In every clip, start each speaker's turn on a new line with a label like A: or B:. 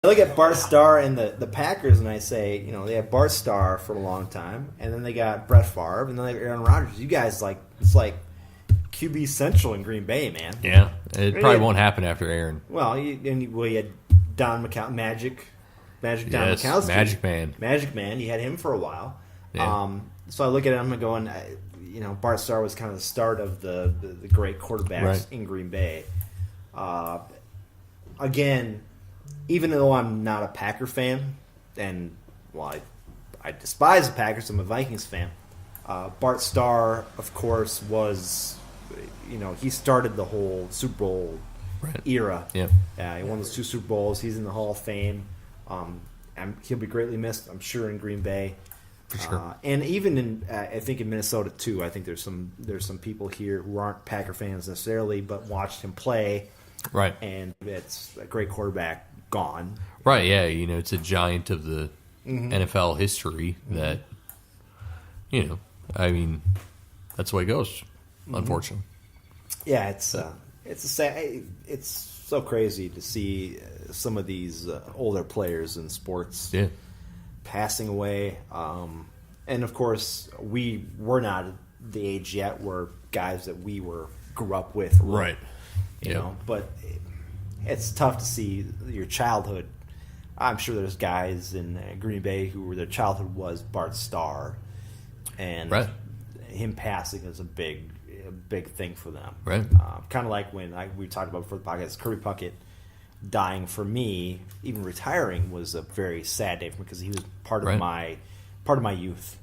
A: I look at Bart Starr and the Packers, and I say, they have Bart Starr for a long time, and then they got Brett Favre, and then they got Aaron Rodgers. You guys, it's like QB Central in Green Bay, man.
B: Yeah, it probably won't happen after Aaron.
A: Well, you had Don Magic Don Mikowski. Magic Man. You had him for a while.
B: Yeah.
A: So I look at him and going, Bart Starr was kind of the start of the great quarterbacks in Green Bay. Again, even though I'm not a Packer fan, and I despise the Packers, I'm a Vikings fan. Bart Starr, of course, was, he started the whole Super Bowl era.
B: Yeah,
A: he won those 2 Super Bowls. He's in the Hall of Fame. He'll be greatly missed, I'm sure, in Green Bay.
B: For sure.
A: And even I think in Minnesota too. I think there's some people here who aren't Packer fans necessarily, but watched him play.
B: Right.
A: And it's a great quarterback gone.
B: Right, yeah. It's a giant of the NFL history that, that's the way it goes, unfortunately.
A: Yeah, it's so crazy to see some of these older players in sports passing away. And, of course, we were not the age yet where guys that we grew up with.
B: Right.
A: But it's tough to see your childhood. I'm sure there's guys in Green Bay who their childhood was Bart Starr, and him passing is a big thing for them.
B: Right.
A: Kind of like when we talked about before the podcast, Kirby Puckett dying for me, even retiring was a very sad day for me because he was part of my youth.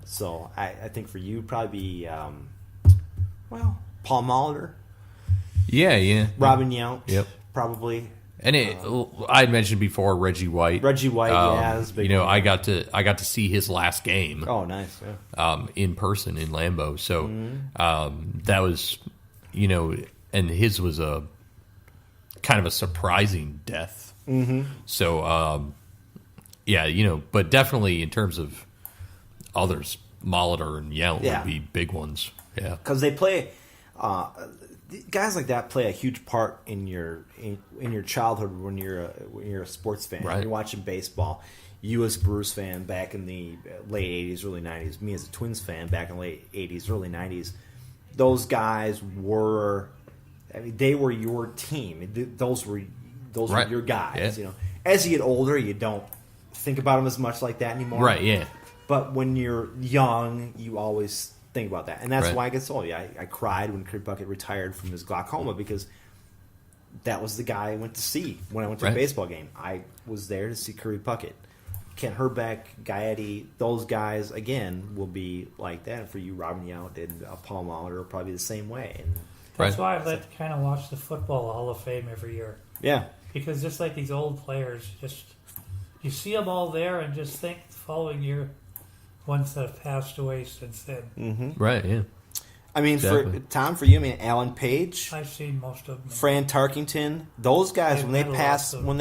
A: So I think for you probably be Paul Molitor.
B: Yeah.
A: Robin Yount.
B: Yep.
A: Probably.
B: And I had mentioned before Reggie White.
A: That's big.
B: I got to see his last game.
A: Oh, nice. Yeah.
B: In person in Lambeau. So that was, and his was a kind of a surprising death. Mm-hmm. So but definitely in terms of others, Molitor and Yount would be big ones. Yeah,
A: because they play. Guys like that play a huge part in your childhood when you're a sports fan.
B: Right.
A: You're watching baseball. You as a Brewers fan back in the late 80s, early 90s. Me as a Twins fan back in the late 80s, early 90s. Those guys were, they were your team. Those were your guys.
B: Yeah.
A: As you get older, you don't think about them as much like that anymore.
B: Right. Yeah.
A: But when you're young, you always think about that, and that's why I get told you. I cried when Kirby Puckett retired from his glaucoma because that was the guy I went to see when I went to a baseball game. I was there to see Kirby Puckett. Kent Herbeck, Gaetti, those guys again will be like that. And for you, Robin Yount and Paul Molitor will probably be the same way. And
C: that's why I like to kind of watch the Football Hall of Fame every year.
A: Yeah,
C: because just like these old players, just you see them all there, and just think the following year. Ones that have passed away since then.
A: Mm-hmm.
B: Right, yeah.
A: I mean, for you, Alan Page.
C: I've seen most of them.
A: Fran Tarkington. Those guys, when they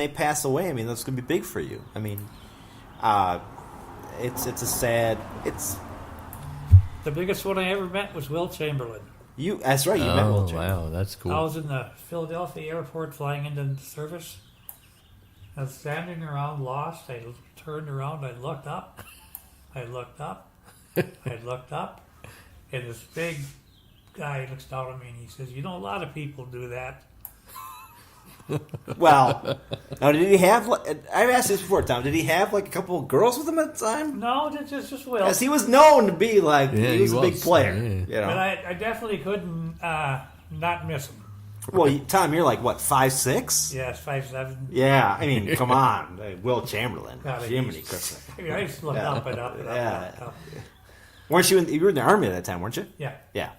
A: pass away, that's going to be big for you. It's a sad. It's
C: the biggest one I ever met was Will Chamberlain.
A: That's right. You met Will Chamberlain.
B: Wow, that's cool.
C: I was in the Philadelphia airport flying into service. I was standing around lost. I turned around. I looked up. I looked up, and this big guy looks down at me and he says, a lot of people do that.
A: Well, now did he have, I've asked this before, Tom, did he have a couple of girls with him at the time?
C: No, just Will.
A: Because he was known to be he was a big player.
B: Yeah.
C: But I definitely couldn't not miss him.
A: Well, Tom, you're 5'6"?
C: Yes, 5'7".
A: Yeah, come on. Will Chamberlain. Jiminy Christmas.
C: I used to look up and up and up and up.
A: Weren't you you were in the Army at that time, weren't you?
C: Yeah.
A: Yeah.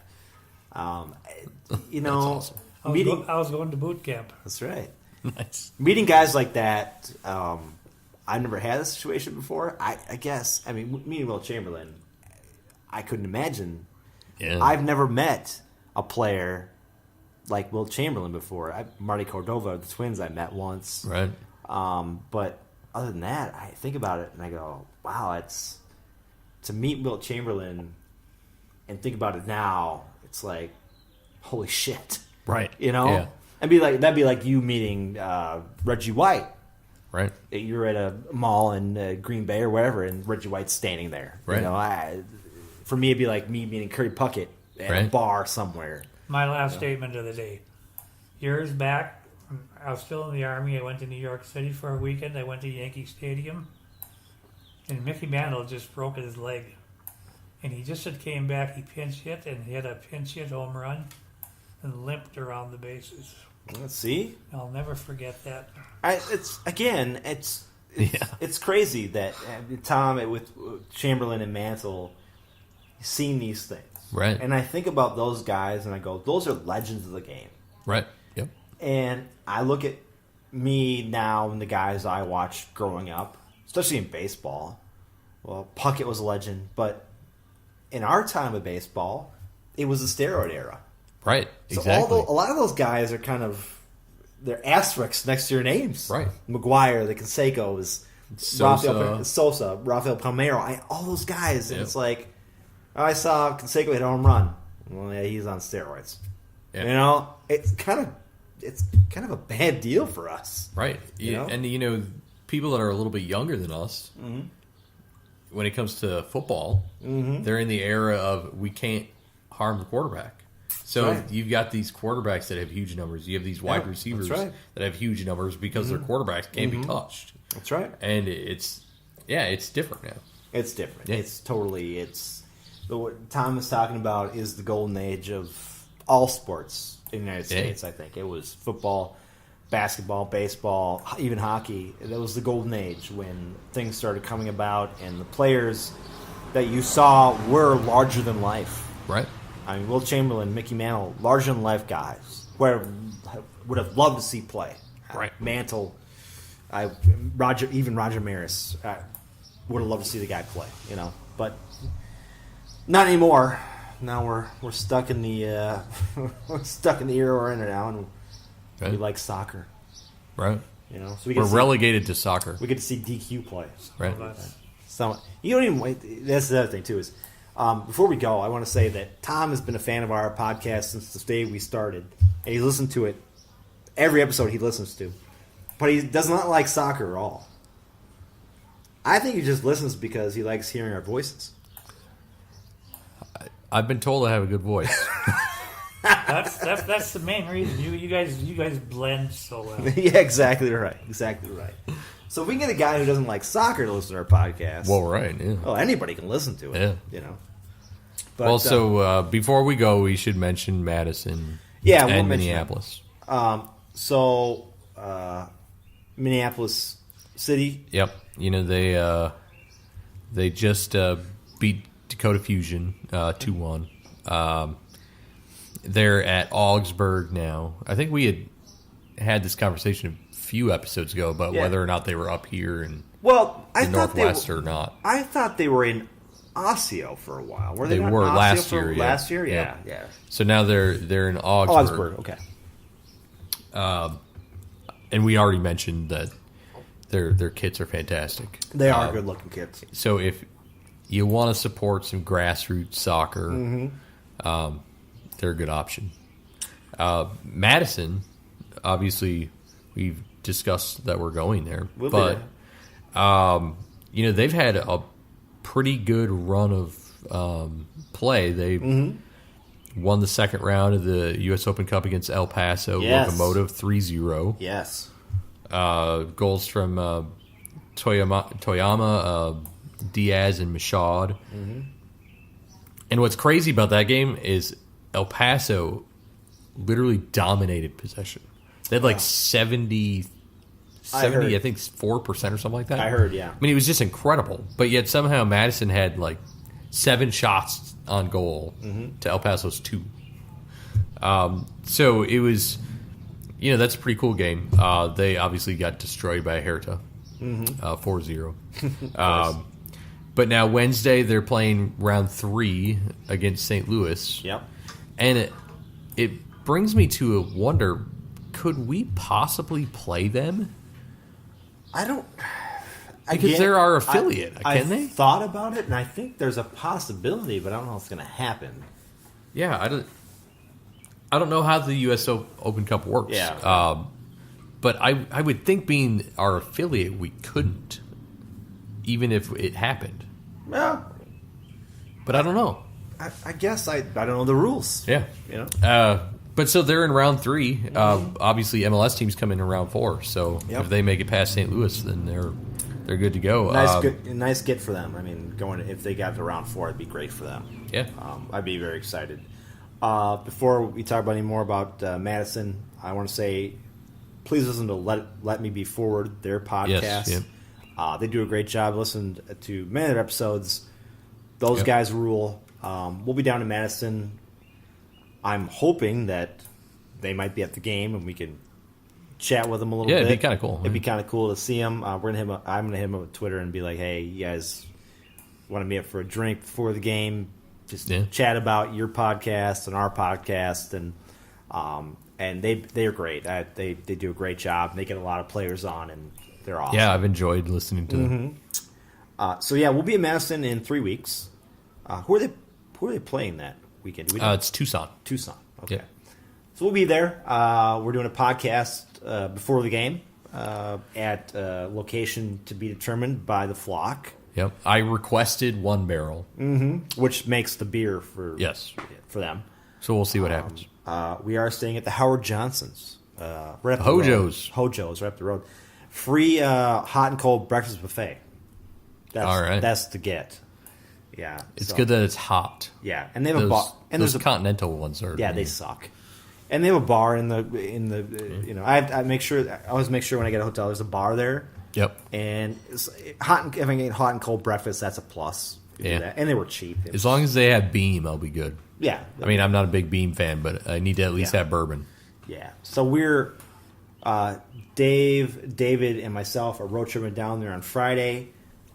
B: That's awesome.
C: I was going to boot camp.
A: That's right.
B: Nice.
A: Meeting guys like that, I've never had a situation before. I guess, meeting Will Chamberlain, I couldn't imagine.
B: Yeah.
A: I've never met a player like Will Chamberlain before. Marty Cordova, the Twins, I met once.
B: Right.
A: But other than that, I think about it and I go, wow, to meet Will Chamberlain and think about it now, it's like, holy shit.
B: Right.
A: Yeah. That'd be like you meeting Reggie White.
B: Right.
A: You're at a mall in Green Bay or wherever, and Reggie White's standing there.
B: Right.
A: You know, for me, it'd be like me meeting Curry Puckett at a bar somewhere.
C: My last statement of the day. Years back, I was still in the Army. I went to New York City for a weekend. I went to Yankee Stadium. And Mickey Mantle just broke his leg. And he just had came back. He pinch hit and hit a pinch hit home run and limped around the bases.
A: Let's see.
C: I'll never forget that.
A: It's crazy that Tom with Chamberlain and Mantle seen these things.
B: Right.
A: And I think about those guys and I go, those are legends of the game.
B: Right. Yep.
A: And I look at me now and the guys I watched growing up, especially in baseball. Well, Puckett was a legend, but in our time of baseball, it was the steroid era.
B: Right.
A: So
B: exactly.
A: a lot of those guys are kind of, they're asterisks next to your names.
B: Right.
A: McGuire, the Canseco's,
B: Sosa,
A: Rafael Palmeiro, all those guys. And
B: Yep.
A: it's like, I saw Canseco hit a home run. Well, yeah, he's on steroids.
B: Yeah.
A: You know, it's kind of a bad deal for us.
B: Right.
A: You know?
B: And, people that are a little bit younger than us, when it comes to football, they're in the era of we can't harm the quarterback. So you've got these quarterbacks that have huge numbers. You have these wide receivers that have huge numbers because their quarterbacks can't be touched.
A: That's right.
B: And it's different now.
A: It's different.
B: Yeah.
A: What Tom is talking about is the golden age of all sports in the United States, I think. It was football, basketball, baseball, even hockey. That was the golden age when things started coming about and the players that you saw were larger than life.
B: Right.
A: I mean, Will Chamberlain, Mickey Mantle, larger than life guys. Would have loved to see play.
B: Right.
A: Mantle, Roger Maris. Would have loved to see the guy play, but not anymore. Now we're stuck in the era we're in now, and we like soccer.
B: Right.
A: So
B: we're relegated to soccer.
A: We get to see DQ play.
B: Right.
A: So you don't even wait. That's the other thing too is before we go, I want to say that Tom has been a fan of our podcast since the day we started, and he listened to it every episode he listens to, but he does not like soccer at all. I think he just listens because he likes hearing our voices.
B: I've been told I have a good voice.
C: That's the main reason. You guys blend so well.
A: Yeah, exactly right. Exactly right. So if we can get a guy who doesn't like soccer to listen to our podcast,
B: Well, right, yeah.
A: oh, anybody can listen to it.
B: Yeah.
A: But,
B: so before we go, we should mention Madison
A: we'll
B: and
A: mention
B: Minneapolis.
A: Minneapolis City.
B: Yep. They just beat Dakota Fusion 2-1. They're at Augsburg now. I think we had this conversation a few episodes ago about whether or not they were up here in the Northwest or not.
A: I thought they were in Osseo for a while. Were they
B: They
A: not
B: were
A: in
B: last
A: Osseo
B: year.
A: for last year?
B: Yep.
A: Yeah.
B: So now they're in Augsburg.
A: Okay.
B: And we already mentioned that their kits are fantastic.
A: They are good-looking kids.
B: So if you want to support some grassroots soccer, they're a good option. Madison, obviously, we've discussed that we're going there.
A: We'll be there.
B: They've had a pretty good run of play. They won the second round of the U.S. Open Cup against El Paso Locomotive 3-0.
A: Yes.
B: Goals from Toyama, Diaz, and Michaud. And what's crazy about that game is El Paso literally dominated possession. They had like 70, I think 4% or something like that.
A: I heard, yeah.
B: I mean, it was just incredible. But yet somehow Madison had like 7 shots on goal to El Paso's 2. So it was, that's a pretty cool game. They obviously got destroyed by Hertha, 4-0. But now Wednesday they're playing round 3 against St. Louis.
A: Yep.
B: And it brings me to a wonder, could we possibly play them?
A: I don't...
B: Because they're our affiliate, can they?
A: I thought about it, and I think there's a possibility, but I don't know if it's going to happen.
B: Yeah, I don't know how the U.S. Open Cup works.
A: Yeah.
B: But I would think being our affiliate, we couldn't, even if it happened.
A: Well,
B: but I don't know.
A: I guess I don't know the rules.
B: Yeah.
A: You know?
B: But so they're in round 3. Obviously, MLS teams come in round 4. So if they make it past St. Louis, then they're good to go.
A: Nice get for them. I mean, if they got to round 4, it'd be great for them.
B: Yeah.
A: I'd be very excited. Before we talk about any more about Madison, I want to say, please listen to Let Me Be Forward, their podcast.
B: Yes,
A: they do a great job. Listen to many of their episodes. Those guys rule. We'll be down in Madison. I'm hoping that they might be at the game and we can chat with them a little bit.
B: Yeah, it'd be kind of cool.
A: It'd be kind of cool to see them. I'm going to hit them on Twitter and be like, hey, you guys want to meet up for a drink before the game? Just chat about your podcast and our podcast. And they're great. They do a great job. They get a lot of players on, and they're awesome.
B: Yeah, I've enjoyed listening to them.
A: So, we'll be in Madison in 3 weeks. Who are they playing that weekend?
B: It's Tucson.
A: Tucson. Okay.
B: Yeah.
A: So we'll be there. We're doing a podcast before the game at a location to be determined by the flock.
B: Yep. I requested 1 barrel.
A: Mm-hmm. Which makes the beer for them.
B: So we'll see what happens.
A: We are staying at the Howard Johnson's. Right up the
B: Hojo's.
A: road. Hojo's, right up the road. Free hot and cold breakfast buffet.
B: All right.
A: That's the get. Yeah.
B: It's good that it's hot.
A: Yeah. And they have a bar. And
B: those continental ones are.
A: Yeah, they suck. And they have a bar in the you know, I always make sure when I get a hotel there's a bar there.
B: Yep.
A: And if I get hot and cold breakfast, that's a plus.
B: Yeah.
A: And they were cheap.
B: As long as they have Beam, I'll be good.
A: Yeah.
B: I mean, I'm not a big Beam fan, but I need to at least have bourbon.
A: Yeah. So we're David, and myself are road tripping down there on Friday.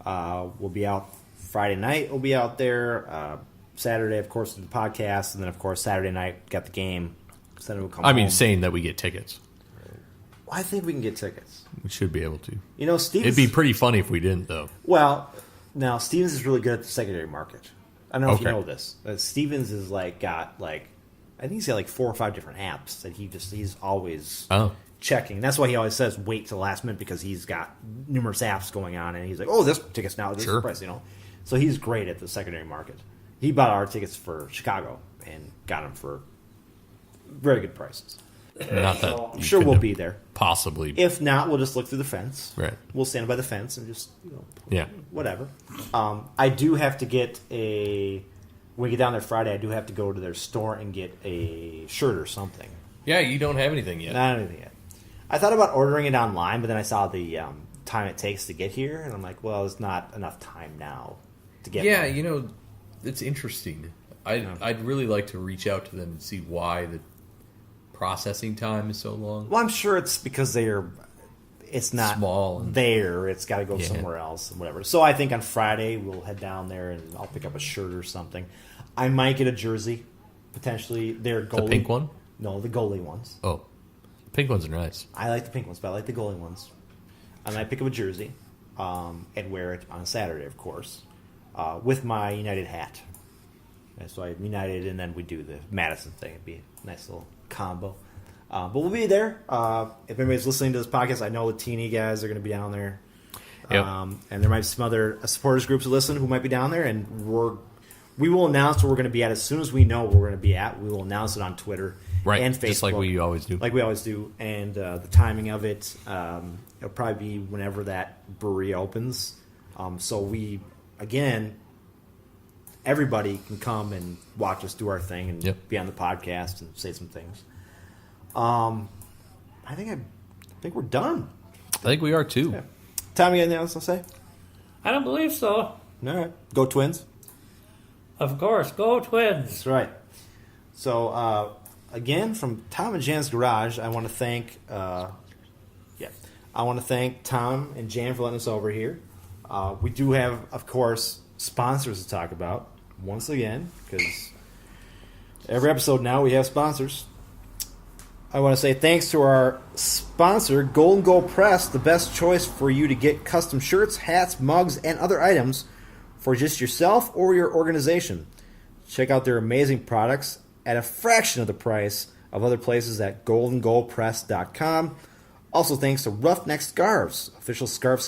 A: We'll be out Friday night. We'll be out there. Saturday, of course, the podcast, and then of course Saturday night got the game. Sunday we'll come home.
B: Saying that we get tickets.
A: Well, I think we can get tickets.
B: We should be able to.
A: You know, Stevens.
B: It'd be pretty funny if we didn't, though.
A: Well, now Stevens is really good at the secondary market. I don't know if you
B: Okay.
A: know this. Stevens is I think he's got 4 or 5 different apps that he's always checking. And that's why he always says wait till the last minute, because he's got numerous apps going on, and he's like, oh, this ticket's now this price, you know. So he's great at the secondary market. He bought our tickets for Chicago and got them for very good prices.
B: Not that
A: So I'm sure we'll be there.
B: Possibly.
A: If not, we'll just look through the fence.
B: Right.
A: We'll stand by the fence and just, whatever. I do have to get when we get down there Friday, I do have to go to their store and get a shirt or something.
B: Yeah, you don't have anything yet.
A: Not anything yet. I thought about ordering it online, but then I saw the time it takes to get here, and I'm like, well, there's not enough time now to get
B: Yeah,
A: one.
B: it's interesting. I'd really like to reach out to them and see why the processing time is so long.
A: Well, I'm sure it's because it's not
B: small
A: there. It's got to go somewhere else and whatever. So I think on Friday we'll head down there and I'll pick up a shirt or something. I might get a jersey, potentially. Their goalie.
B: The pink one?
A: No, the goalie ones.
B: Oh, pink ones are nice.
A: I like the pink ones, but I like the goalie ones. I might pick up a jersey and wear it on Saturday, of course, with my United hat. And so I have United, and then we do the Madison thing. It'd be a nice little combo. But we'll be there. If anybody's listening to this podcast, I know the teeny guys are going to be down there.
B: Yep.
A: And there might be some other supporters groups who listen who might be down there. And we will announce where we're going to be at. As soon as we know where we're going to be at, we will announce it on Twitter and Facebook.
B: Just like we always do.
A: Like we always do. And the timing of it, it'll probably be whenever that brewery opens. So we, again, everybody can come and watch us do our thing and be on the podcast and say some things. I think we're done.
B: I think we are too.
A: Yeah. Tom, you got anything else to say?
C: I don't believe so.
A: All right. Go Twins.
C: Of course, go Twins.
A: That's right. So, again, from Tom and Jan's Garage, I want to thank Tom and Jan for letting us over here. We do have, of course, sponsors to talk about once again, because every episode now we have sponsors. I want to say thanks to our sponsor, Golden Goal Press, the best choice for you to get custom shirts, hats, mugs, and other items for just yourself or your organization. Check out their amazing products at a fraction of the price of other places at goldengoalpress.com. Also, thanks to Roughneck Scarves, official scarf